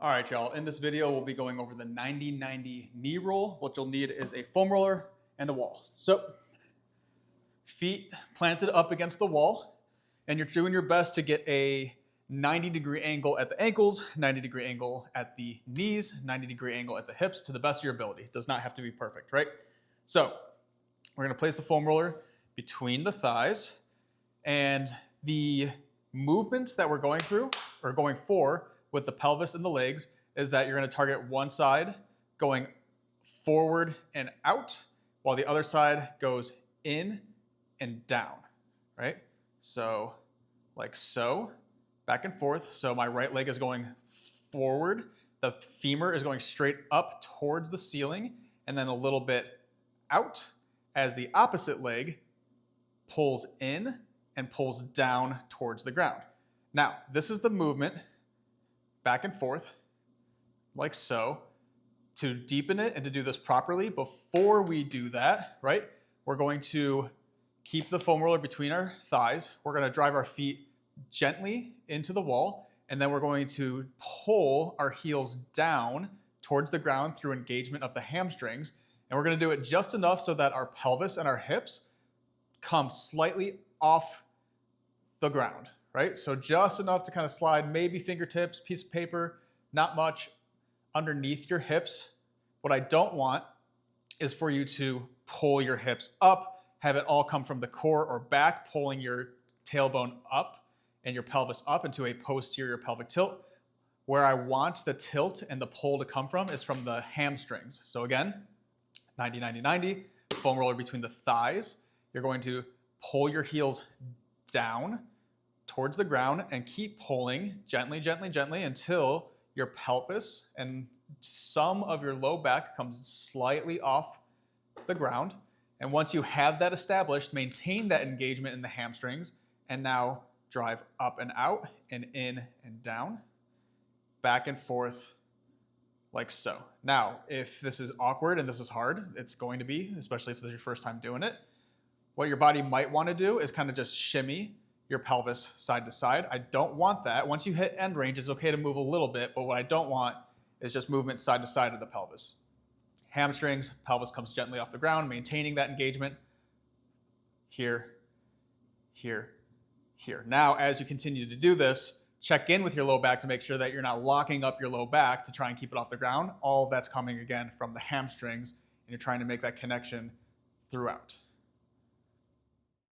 All right, y'all. In this video, we'll be going over the 90-90 knee roll. What you'll need is a foam roller and a wall. So, feet planted up against the wall, and you're doing your best to get a 90-degree angle at the ankles, 90-degree angle at the knees, 90-degree angle at the hips to the best of your ability. It does not have to be perfect, right? So, we're going to place the foam roller between the thighs, and the movements that we're going for with the pelvis and the legs is that you're going to target one side going forward and out, while the other side goes in and down, right? So, like so, back and forth. So my right leg is going forward, the femur is going straight up towards the ceiling, and then a little bit out as the opposite leg pulls in and pulls down towards the ground. Now, this is the movement back and forth, like so. To deepen it and to do this properly, before we do that, right, we're going to keep the foam roller between our thighs. We're going to drive our feet gently into the wall, and then we're going to pull our heels down towards the ground through engagement of the hamstrings. And we're going to do it just enough so that our pelvis and our hips come slightly off the ground, right? So just enough to kind of slide, maybe fingertips, piece of paper, not much, underneath your hips. What I don't want is for you to pull your hips up, have it all come from the core or back, pulling your tailbone up and your pelvis up into a posterior pelvic tilt. Where I want the tilt and the pull to come from is from the hamstrings. So again, 90-90-90, foam roller between the thighs. You're going to pull your heels down towards the ground and keep pulling gently, gently, gently until your pelvis and some of your low back comes slightly off the ground. And once you have that established, maintain that engagement in the hamstrings, and now drive up and out and in and down, back and forth like so. Now, if this is awkward and this is hard, it's going to be, especially if this is your first time doing it, what your body might want to do is kind of just shimmy your pelvis side to side. I don't want that. Once you hit end range, it's okay to move a little bit, but what I don't want is just movement side to side of the pelvis. Hamstrings, pelvis comes gently off the ground, maintaining that engagement. Here, here, here. Now, as you continue to do this, check in with your low back to make sure that you're not locking up your low back to try and keep it off the ground. All of that's coming again from the hamstrings, and you're trying to make that connection throughout.